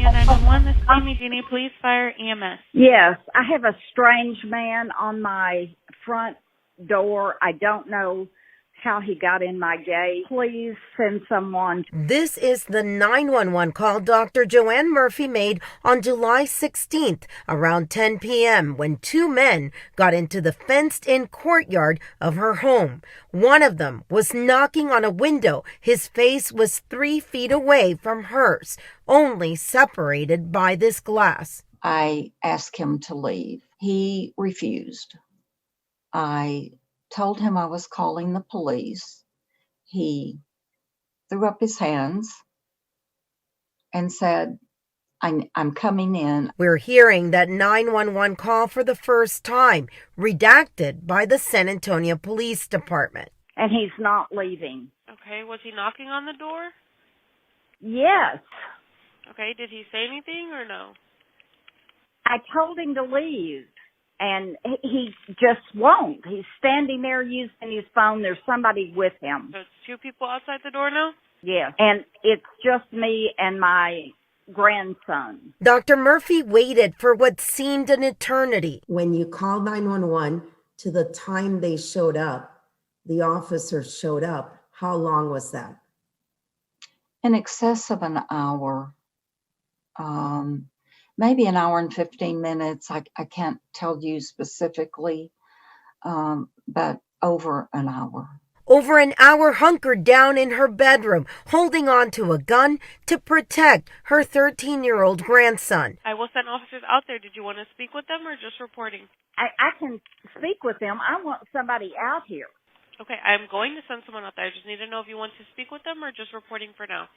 calling at 911. This is Yami. Do you need police, fire, EMS? Yes, I have a strange man on my front door. I don't know how he got in my gate. Please send someone. This is the 911 call Dr. Joanne Murphy made on July 16th around 10 p.m. when two men got into the fenced-in courtyard of her home. One of them was knocking on a window. His face was 3 feet away from hers, only separated by this glass. I asked him to leave. He refused. I told him I was calling the police. He threw up his hands and said, I'm coming in. We're hearing that 911 call for the first time, redacted by the San Antonio Police Department. And he's not leaving. Okay, was he knocking on the door? Yes. Okay, did he say anything or no? I told him to leave, and he just won't. He's standing there using his phone. There's somebody with him. So it's two people outside the door now? Yes, and it's just me and my grandson. Dr. Murphy waited for what seemed an eternity. When you called 911 to the time they showed up, the officers showed up, how long was that? In excess of an hour, maybe an hour and 15 minutes. I can't tell you specifically, but over an hour. Over an hour hunkered down in her bedroom, holding on to a gun to protect her 13-year-old grandson. I will send officers out there. Did you want to speak with them or just reporting? I can speak with them. I want somebody out here. Okay, I'm going to send someone out there. I just need to know if you want to speak with them or just reporting for now.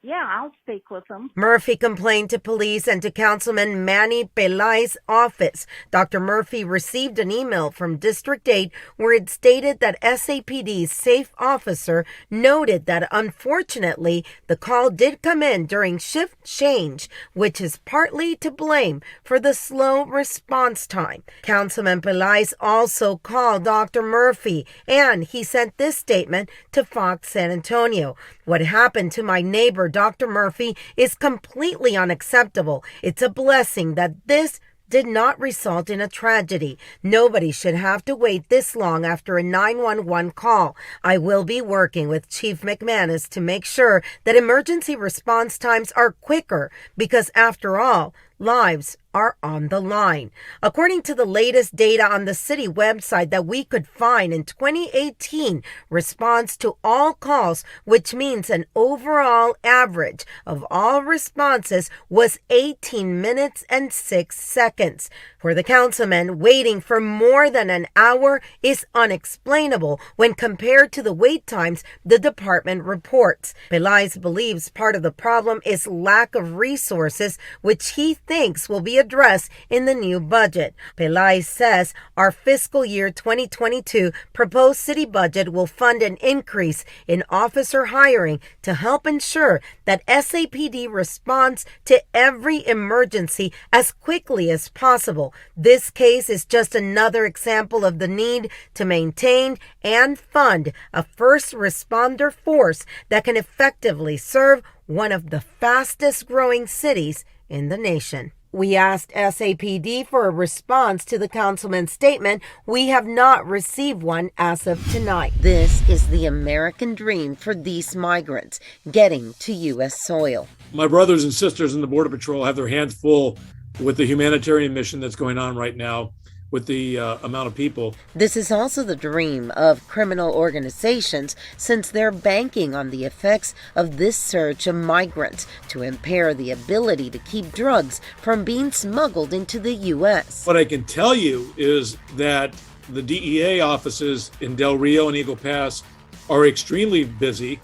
Yeah, I'll speak with them. Murphy complained to police and to Councilman Manny Pelaez's office. Dr. Murphy received an email from District 8 where it stated that SAPD's safe officer noted that unfortunately the call did come in during shift change, which is partly to blame for the slow response time. Councilman Pelaez also called Dr. Murphy, and he sent this statement to Fox San Antonio. What happened to my neighbor, Dr. Murphy, is completely unacceptable. It's a blessing that this did not result in a tragedy. Nobody should have to wait this long after a 911 call. I will be working with Chief McManus to make sure that emergency response times are quicker because, after all, lives are on the line. According to the latest data on the city website that we could find in 2018, response to all calls, which means an overall average of all responses, was 18 minutes and 6 seconds. For the councilman, waiting for more than an hour is unexplainable when compared to the wait times the department reports. Pelaez believes part of the problem is lack of resources, which he thinks will be addressed in the new budget. Pelaez says our fiscal year 2022 proposed city budget will fund an increase in officer hiring to help ensure that SAPD responds to every emergency as quickly as possible. This case is just another example of the need to maintain and fund a first responder force that can effectively serve one of the fastest growing cities in the nation. We asked SAPD for a response to the councilman's statement. We have not received one as of tonight. This is the American dream for these migrants getting to U.S. soil. My brothers and sisters in the Border Patrol have their hands full with the humanitarian mission that's going on right now with the amount of people. This is also the dream of criminal organizations, since they're banking on the effects of this surge of migrants to impair the ability to keep drugs from being smuggled into the U.S. What I can tell you is that the DEA offices in Del Rio and Eagle Pass are extremely busy,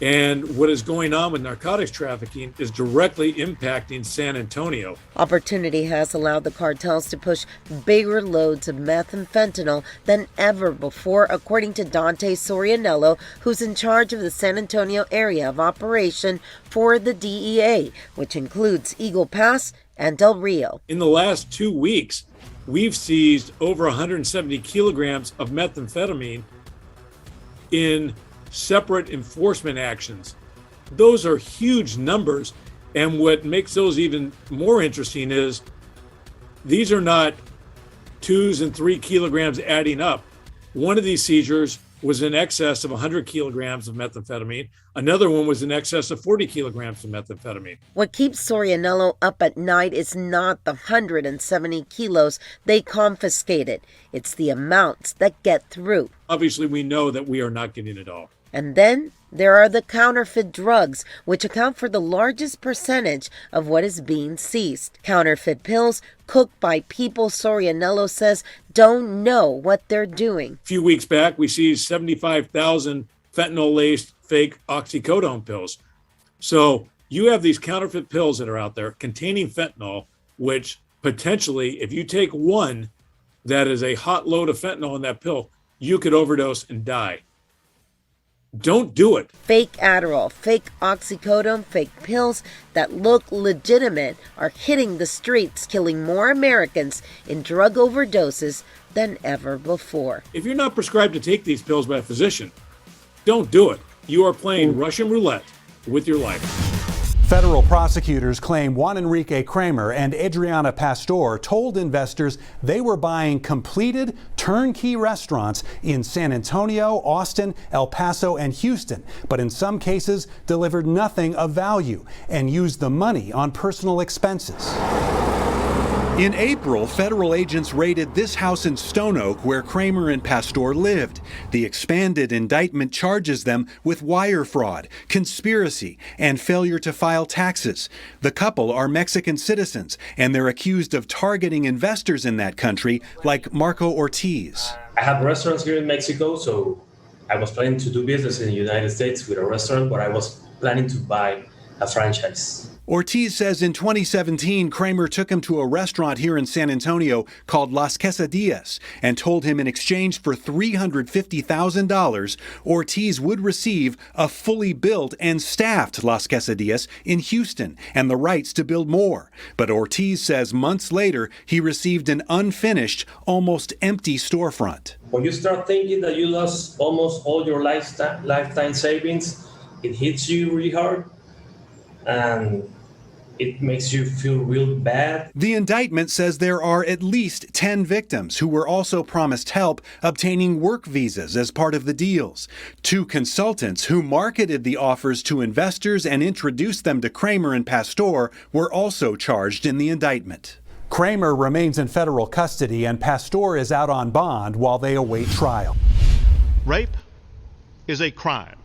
and what is going on with narcotics trafficking is directly impacting San Antonio. Opportunity has allowed the cartels to push bigger loads of meth and fentanyl than ever before, according to Dante Sorianello, who's in charge of the San Antonio area of operation for the DEA, which includes Eagle Pass and Del Rio. In the last 2 weeks, we've seized over 170 kilograms of methamphetamine in separate enforcement actions. Those are huge numbers, And what makes those even more interesting is these are not 2 and 3 kilograms adding up. One of these seizures was in excess of 100 kilograms of methamphetamine. Another one was in excess of 40 kilograms of methamphetamine. What keeps Sorianello up at night is not the 170 kilos they confiscated. It's the amounts that get through. Obviously, we know that we are not getting it all. And then there are the counterfeit drugs, which account for the largest percentage of what is being seized. Counterfeit pills cooked by people Sorianello says don't know what they're doing. A few weeks back, we seized 75,000 fentanyl-laced fake oxycodone pills. So you have these counterfeit pills that are out there containing fentanyl, which potentially, if you take one that is a hot load of fentanyl in that pill, you could overdose and die. Don't do it. Fake Adderall, fake oxycodone, fake pills that look legitimate are hitting the streets, killing more Americans in drug overdoses than ever before. If you're not prescribed to take these pills by a physician, don't do it. You are playing Russian roulette with your life. Federal prosecutors claim Juan Enrique Kramer and Adriana Pastor told investors they were buying completed turnkey restaurants in San Antonio, Austin, El Paso, and Houston, but in some cases delivered nothing of value and used the money on personal expenses. In April, federal agents raided this house in Stone Oak where Kramer and Pastor lived. The expanded indictment charges them with wire fraud, conspiracy, and failure to file taxes. The couple are Mexican citizens, and they're accused of targeting investors in that country like Marco Ortiz. I have restaurants here in Mexico, so I was planning to do business in the United States with a restaurant, but I was planning to buy a franchise. Ortiz says in 2017, Kramer took him to a restaurant here in San Antonio called Las Quesadillas and told him in exchange for $350,000, Ortiz would receive a fully built and staffed Las Quesadillas in Houston and the rights to build more. But Ortiz says months later, he received an unfinished, almost empty storefront. When you start thinking that you lost almost all your lifetime savings, it hits you really hard. And it makes you feel real bad. The indictment says there are at least 10 victims who were also promised help obtaining work visas as part of the deals. 2 consultants who marketed the offers to investors and introduced them to Kramer and Pastor were also charged in the indictment. Kramer remains in federal custody and Pastor is out on bond while they await trial. Rape is a crime,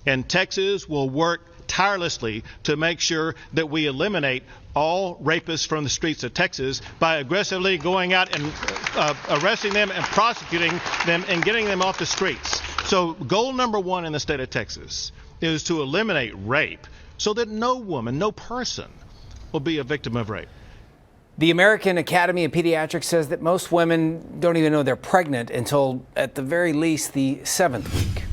and Texas will work tirelessly to make sure that we eliminate all rapists from the streets of Texas by aggressively going out and arresting them and prosecuting them and getting them off the streets. So goal number 1 in the state of Texas is to eliminate rape so that no woman, no person will be a victim of rape. The American Academy of Pediatrics says that most women don't even know they're pregnant until, at the very least, the 7th week.